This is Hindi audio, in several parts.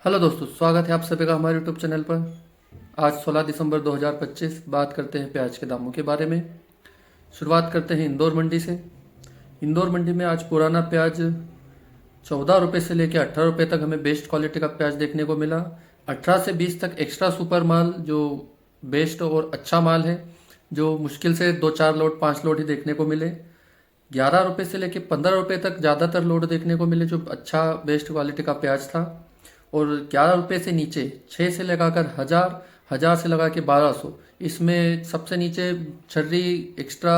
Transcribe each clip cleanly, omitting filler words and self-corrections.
हेलो दोस्तों, स्वागत है आप सभी का हमारे यूट्यूब चैनल पर। आज 16 दिसंबर 2025 बात करते हैं प्याज के दामों के बारे में। शुरुआत करते हैं इंदौर मंडी से। इंदौर मंडी में आज पुराना प्याज 14 रुपये से लेकर 18 रुपये तक हमें बेस्ट क्वालिटी का प्याज देखने को मिला। 18 से 20 तक एक्स्ट्रा सुपर माल जो बेस्ट और अच्छा माल है, जो मुश्किल से 2-4 लोड 5 लोड ही देखने को मिले। 11 रुपये से लेकर 15 रुपये तक ज़्यादातर लोड देखने को मिले, जो अच्छा बेस्ट क्वालिटी का प्याज था। और 11 रुपये से नीचे 6 से लगाकर 1000, 1000 से लगा के 1200, इसमें सबसे नीचे छर्री एक्स्ट्रा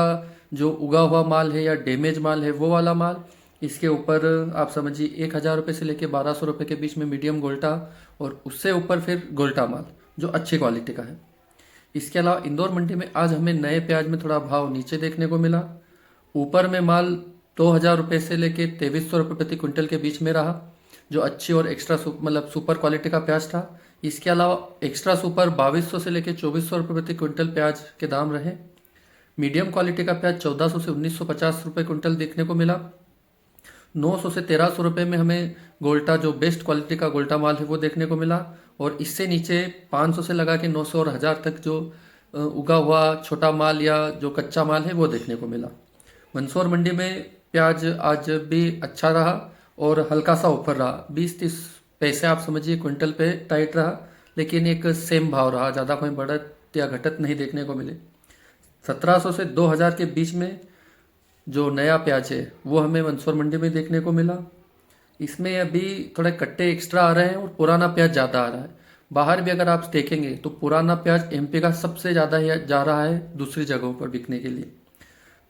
जो उगा हुआ माल है या डैमेज माल है वो वाला माल। इसके ऊपर आप समझिए 1000 रुपये से लेके 1200 रुपये के बीच में मीडियम गोल्टा, और उससे ऊपर फिर गोल्टा माल जो अच्छी क्वालिटी का है। इसके अलावा इंदौर मंडी में आज हमें नए प्याज में थोड़ा भाव नीचे देखने को मिला। ऊपर में माल 2000 रुपये से लेके 2300 रुपये प्रति क्विंटल के बीच में रहा, जो अच्छी और एक्स्ट्रा मतलब सुपर क्वालिटी का प्याज था। इसके अलावा एक्स्ट्रा सुपर 2200 से लेके 2400 रुपये प्रति क्विंटल प्याज के दाम रहे। मीडियम क्वालिटी का प्याज 1400 से 1950 रुपये क्विंटल देखने को मिला। 900 से 1300 रुपये में हमें गोल्टा जो बेस्ट क्वालिटी का गोल्टा माल है वो देखने को मिला। और इससे नीचे 500 से लगा के 900 और 1000 तक जो उगा हुआ छोटा माल या जो कच्चा माल है वो देखने को मिला। मंदसौर मंडी में प्याज आज भी अच्छा रहा और हल्का सा ऊपर रहा, 20-30 पैसे आप समझिए क्विंटल पे टाइट रहा, लेकिन एक सेम भाव रहा, ज़्यादा कोई बढ़त या घटत नहीं देखने को मिले। 1700 से 2000 के बीच में जो नया प्याज है वो हमें मंदसौर मंडी में देखने को मिला। इसमें अभी थोड़े कट्टे एक्स्ट्रा आ रहे हैं और पुराना प्याज ज़्यादा आ रहा है। बाहर भी अगर आप देखेंगे तो पुराना प्याज एमपी का सबसे ज़्यादा जा रहा है दूसरी जगहों पर बिकने के लिए।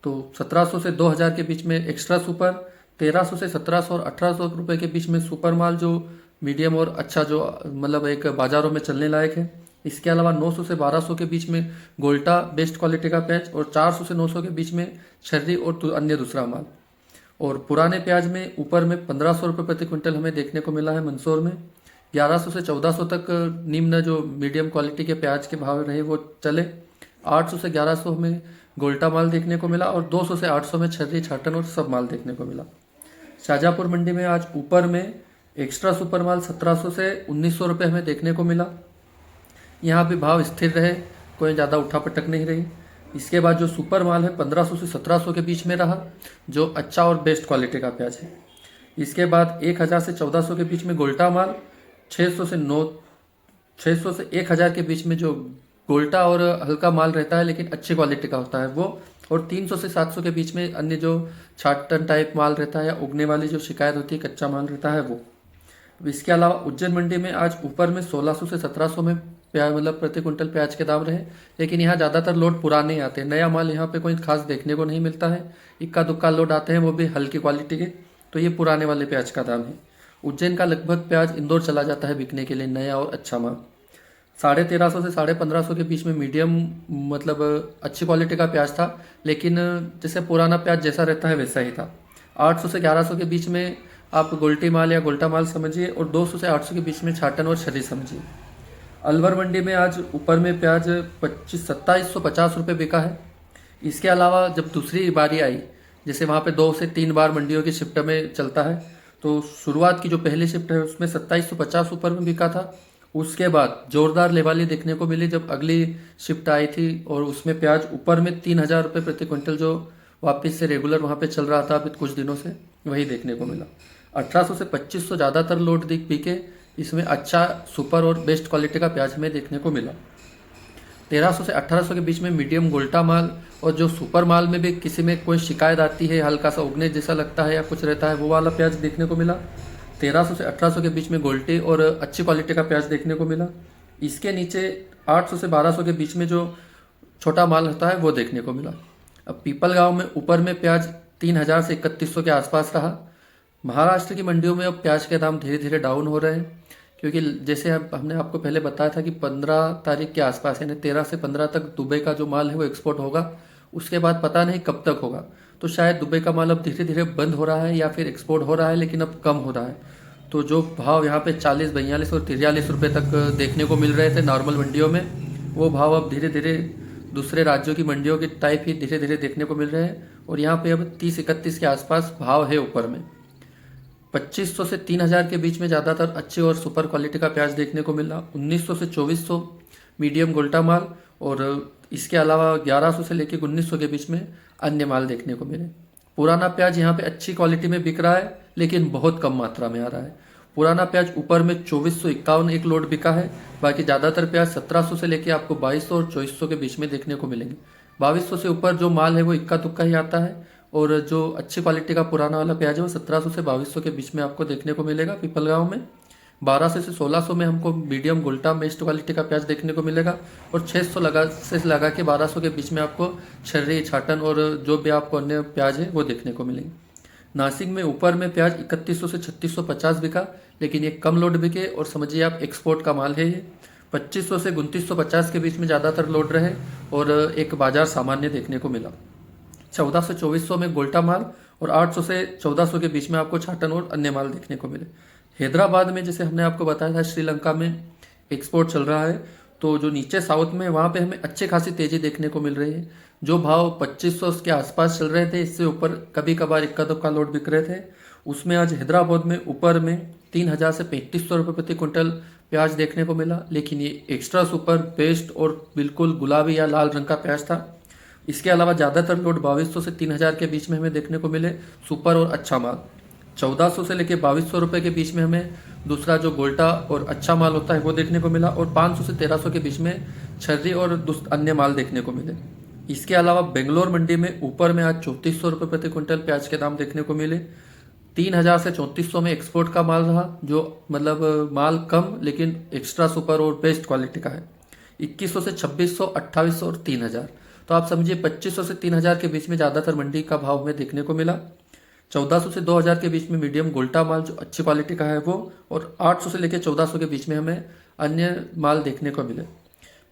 तो 1700 से 2000 के बीच में एक्स्ट्रा सुपर, 1300 से 1700 और 1800 रुपये के बीच में सुपर माल जो मीडियम और अच्छा जो मतलब एक बाज़ारों में चलने लायक है। इसके अलावा 900 से 1200 के बीच में गोल्टा बेस्ट क्वालिटी का प्याज, और 400 से 900 के बीच में छर्री और अन्य दूसरा माल। और पुराने प्याज में ऊपर में 1500 रुपये प्रति क्विंटल हमें देखने को मिला है मंदसौर में। 1100 से 1400 तक निम्न जो मीडियम क्वालिटी के प्याज के भाव रहे वो चले। 800 से 1100 में गोल्टा माल देखने को मिला, और 200 से 800 में छर्री, छाटन और सब माल देखने को मिला। शाहजहाँपुर मंडी में आज ऊपर में एक्स्ट्रा सुपर माल 1700 से 1900 रुपये हमें देखने को मिला। यहाँ भी भाव स्थिर रहे, कोई ज़्यादा उठापटक नहीं रही। इसके बाद जो सुपर माल है 1500 से 1700 के बीच में रहा, जो अच्छा और बेस्ट क्वालिटी का प्याज है। इसके बाद 1000 से 1400 के बीच में गोल्टा माल, 600 से 1000 के बीच में जो गोल्टा और हल्का माल रहता है लेकिन अच्छी क्वालिटी का होता है वो, और 300 से 700 के बीच में अन्य जो छाटन टाइप माल रहता है या उगने वाली जो शिकायत होती है कच्चा माल रहता है वो। इसके अलावा उज्जैन मंडी में आज ऊपर में 1600 से 1700 में प्याज मतलब प्रति क्विंटल प्याज के दाम रहे, लेकिन यहाँ ज़्यादातर लोड पुराने आते हैं, नया माल यहाँ पे कोई खास देखने को नहीं मिलता है। इक्का दुक्का लोड आते हैं, वो भी हल्की क्वालिटी के, तो ये पुराने वाले प्याज का दाम है। उज्जैन का लगभग प्याज इंदौर चला जाता है बिकने के लिए, नया और अच्छा माल। 1350 से 1550 के बीच में मीडियम मतलब अच्छी क्वालिटी का प्याज था, लेकिन जैसे पुराना प्याज जैसा रहता है वैसा ही था। 800 से 1100 के बीच में आप गोल्टी माल या गोल्टा माल समझिए, और 200 से 800 के बीच में छाटन और छर्री समझिए। अलवर मंडी में आज ऊपर में प्याज 2750 रुपये बिका है। इसके अलावा जब दूसरी बारी आई, जैसे वहाँ पे 2 से 3 बार मंडियों की शिफ्ट में चलता है, तो शुरुआत की जो पहली शिफ्ट है उसमें 2750 ऊपर में बिका था। उसके बाद जोरदार लेवाली देखने को मिली जब अगली शिफ्ट आई थी, और उसमें प्याज ऊपर में 3000 रुपये प्रति क्विंटल जो वापस से रेगुलर वहाँ पे चल रहा था अभी कुछ दिनों से, वही देखने को मिला। 1800 से 2500 ज़्यादातर लोड बिके, इसमें अच्छा सुपर और बेस्ट क्वालिटी का प्याज हमें देखने को मिला। 1300 से 1800 के बीच में मीडियम गोल्टा माल, और जो सुपर माल में भी किसी में कोई शिकायत आती है, हल्का सा उगने जैसा लगता है या कुछ रहता है, वो वाला प्याज देखने को मिला। 1300 से 1800 के बीच में गोल्टी और अच्छी क्वालिटी का प्याज देखने को मिला। इसके नीचे 800 से 1200 के बीच में जो छोटा माल होता है वो देखने को मिला। अब पीपल गांव में ऊपर में प्याज 3000 से 3100 के आसपास रहा। महाराष्ट्र की मंडियों में अब प्याज के दाम धीरे धीरे डाउन हो रहे हैं, क्योंकि जैसे हमने आपको पहले बताया था कि 15 तारीख के आसपास यानी 13 से 15 तक दुबई का जो माल है वो एक्सपोर्ट होगा। उसके बाद पता नहीं कब तक होगा, तो शायद दुबई का माल अब धीरे धीरे बंद हो रहा है या फिर एक्सपोर्ट हो रहा है, लेकिन अब कम हो रहा है। तो जो भाव यहाँ पे 40, 42 और 43 रुपये तक देखने को मिल रहे थे नॉर्मल मंडियों में, वो भाव अब धीरे धीरे दूसरे राज्यों की मंडियों के टाइप ही धीरे धीरे देखने को मिल रहे हैं, और यहाँ पे अब 30-31 के आसपास भाव है ऊपर में। 2500 से 3000 के बीच में ज़्यादातर अच्छे और सुपर क्वालिटी का प्याज देखने को मिला। 1900 से 2400 मीडियम गोल्टा माल, और इसके अलावा 1100 से लेकर 1900 के बीच में अन्य माल देखने को मिले। पुराना प्याज यहाँ पे अच्छी क्वालिटी में बिक रहा है, लेकिन बहुत कम मात्रा में आ रहा है। पुराना प्याज ऊपर में 2451 एक लोड बिका है। बाकी ज़्यादातर प्याज 1700 से लेके आपको 2200 और 2400 के बीच में देखने को मिलेंगे। 2200 से ऊपर जो माल है वो इक्का दुक्का ही आता है, और जो अच्छी क्वालिटी का पुराना वाला प्याज है वो 1700 से 2200 के बीच में आपको देखने को मिलेगा पिपलगांव में। 1200 से 1600 में हमको मीडियम गोल्टा बेस्ट क्वालिटी का प्याज देखने को मिलेगा, और 600 से लगा के 1200 के बीच में आपको छर्री, छाटन और जो भी आपको अन्य प्याज है वो देखने को मिलेंगे। नासिक में ऊपर में प्याज 3100 से 3650 बिका, लेकिन ये कम लोड बिके, और समझिए आप एक्सपोर्ट का माल है ये। 2500 से 2950 के बीच में ज़्यादातर लोड रहे, और एक बाजार सामान्य देखने को मिला। 1400 से 2400 में गोल्टा माल, और 800 से 1400 के बीच में आपको छाटन और अन्य माल देखने को मिले। हैदराबाद में जैसे हमने आपको बताया था श्रीलंका में एक्सपोर्ट चल रहा है, तो जो नीचे साउथ में वहाँ पे हमें अच्छी खासी तेज़ी देखने को मिल रही है। जो भाव 2500 के आसपास चल रहे थे, इससे ऊपर कभी कभार इक्का दुक्का लोड बिक रहे थे, उसमें आज हैदराबाद में ऊपर में 3000 से 3500 रुपये प्रति क्विंटल प्याज देखने को मिला। लेकिन ये एक्स्ट्रा सुपर बेस्ट और बिल्कुल गुलाबी या लाल रंग का प्याज था। इसके अलावा ज़्यादातर लोड 2200 से 3000 के बीच में हमें देखने को मिले सुपर और अच्छा माल। 1400 से लेकर 2200 रुपये के बीच में हमें दूसरा जो गोल्टा और अच्छा माल होता है वो देखने को मिला, और 500 से 1300 के बीच में छर्री और अन्य माल देखने को मिले। इसके अलावा बेंगलोर मंडी में ऊपर में आज 3400 रुपये प्रति क्विंटल प्याज के दाम देखने को मिले। 3000 से 3400 में एक्सपोर्ट का माल रहा, जो मतलब माल कम लेकिन एक्स्ट्रा सुपर और बेस्ट क्वालिटी का है। 2100 से 2600, 2800 और 3000, तो आप समझिए 2500 से 3000 के बीच में ज़्यादातर मंडी का भाव हमें देखने को मिला। 1400 से 2000 के बीच में मीडियम गोल्टा माल जो अच्छी क्वालिटी का है वो, और 800 से लेकर 1400 के बीच में हमें अन्य माल देखने को मिले।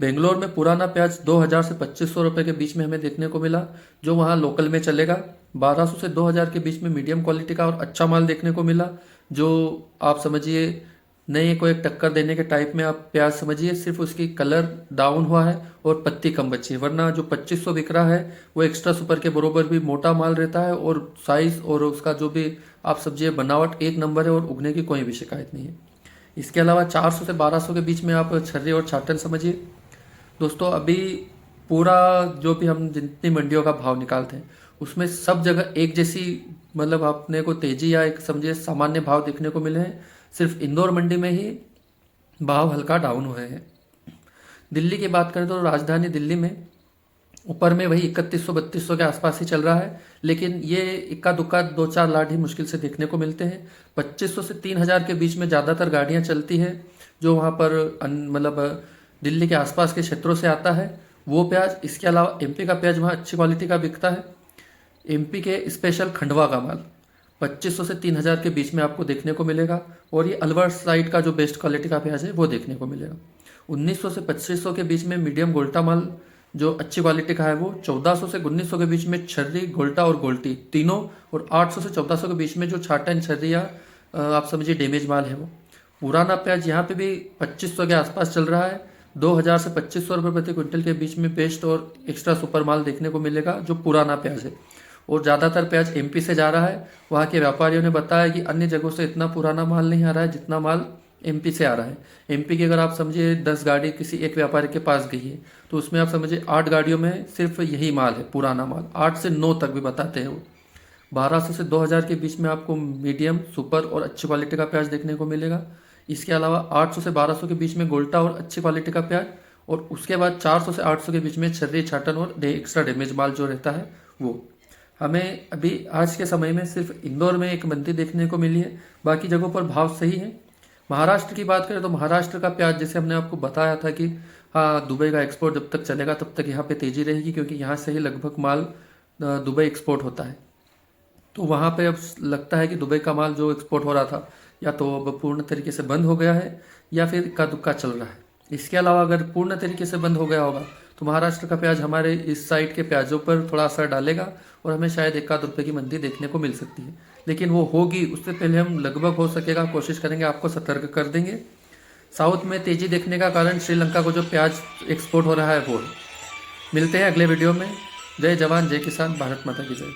बेंगलोर में पुराना प्याज 2000 से 2500 रुपये के बीच में हमें देखने को मिला, जो वहाँ लोकल में चलेगा। 1200 से 2000 के बीच में मीडियम क्वालिटी का और अच्छा माल देखने को मिला, जो आप समझिए नए को एक टक्कर देने के टाइप में आप प्याज समझिए। सिर्फ उसकी कलर डाउन हुआ है और पत्ती कम बची है, वरना जो 2500 बिक रहा है वो एक्स्ट्रा सुपर के बरोबर भी मोटा माल रहता है, और साइज और उसका जो भी आप समझिए बनावट एक नंबर है, और उगने की कोई भी शिकायत नहीं है। इसके अलावा 400 से 1200 के बीच में आप छर्री और छाटन समझिए। दोस्तों अभी पूरा जो भी हम जितनी मंडियों का भाव निकालते हैं उसमें सब जगह एक जैसी मतलब आपने को तेजी या एक समझिए सामान्य भाव देखने को मिले हैं। सिर्फ इंदौर मंडी में ही भाव हल्का डाउन हुए हैं। दिल्ली की बात करें तो राजधानी दिल्ली में ऊपर में वही 3100-3200 के आसपास ही चल रहा है, लेकिन ये इक्का दुक्का 2-4 लाट ही मुश्किल से देखने को मिलते हैं। 2500 से 3000 के बीच में ज़्यादातर गाड़ियाँ चलती है, जो वहाँ पर मतलब दिल्ली के आसपास के क्षेत्रों से आता है वो प्याज। इसके अलावा एमपी का प्याज वहाँ अच्छी क्वालिटी का बिकता है। एमपी के स्पेशल खंडवा का माल 2500 से 3000 के बीच में आपको देखने को मिलेगा, और ये अलवर साइड का जो बेस्ट क्वालिटी का प्याज है वो देखने को मिलेगा। 1900 से 2500 के बीच में मीडियम गोल्टा माल जो अच्छी क्वालिटी का है वो। 1400 से 1900 के बीच में छर्री, गोल्टा और गोल्टी तीनों, और 800 से 1400 के बीच में जो छाटन छर्री या आप समझिए डैमेज माल है वो। पुराना प्याज यहाँ पे भी 2500 के आसपास चल रहा है। 2000 से 2500 रुपये प्रति क्विंटल के बीच में बेस्ट और एक्स्ट्रा सुपर माल देखने को मिलेगा जो पुराना प्याज है, और ज़्यादातर प्याज एमपी से जा रहा है। वहाँ के व्यापारियों ने बताया कि अन्य जगहों से इतना पुराना माल नहीं आ रहा है जितना माल एमपी से आ रहा है। एमपी की अगर आप समझिए 10 गाड़ी किसी एक व्यापारी के पास गई है तो उसमें आप समझिए 8 गाड़ियों में सिर्फ यही माल है पुराना माल, 8 से 9 तक भी बताते हैं वो। 1200 से 2000 के बीच में आपको मीडियम, सुपर और अच्छी क्वालिटी का प्याज देखने को मिलेगा। इसके अलावा 800 से 1200 के बीच में गोल्टा और अच्छी क्वालिटी का प्याज, और उसके बाद 400 से 800 के बीच में छर्री, छाटन और एक्स्ट्रा डैमेज माल जो रहता है वो। हमें अभी आज के समय में सिर्फ इंदौर में एक मंदी देखने को मिली है, बाकी जगहों पर भाव सही है। महाराष्ट्र की बात करें तो महाराष्ट्र का प्याज जैसे हमने आपको बताया था कि हाँ दुबई का एक्सपोर्ट जब तक चलेगा तब तक यहाँ पे तेज़ी रहेगी, क्योंकि यहाँ से ही लगभग माल दुबई एक्सपोर्ट होता है। तो वहाँ पे अब लगता है कि दुबई का माल जो एक्सपोर्ट हो रहा था या तो अब पूर्ण तरीके से बंद हो गया है या फिर इक्का दुक्का चल रहा है। इसके अलावा अगर पूर्ण तरीके से बंद हो गया होगा तो महाराष्ट्र का प्याज हमारे इस साइड के प्याजों पर थोड़ा असर डालेगा, और हमें शायद 1-8 रुपये की मंदी देखने को मिल सकती है। लेकिन वो होगी उससे पहले हम लगभग हो सकेगा कोशिश करेंगे आपको सतर्क कर देंगे। साउथ में तेज़ी देखने का कारण श्रीलंका को जो प्याज एक्सपोर्ट हो रहा है वो। मिलते हैं अगले वीडियो में। जय जवान जय किसान, भारत माता की जय।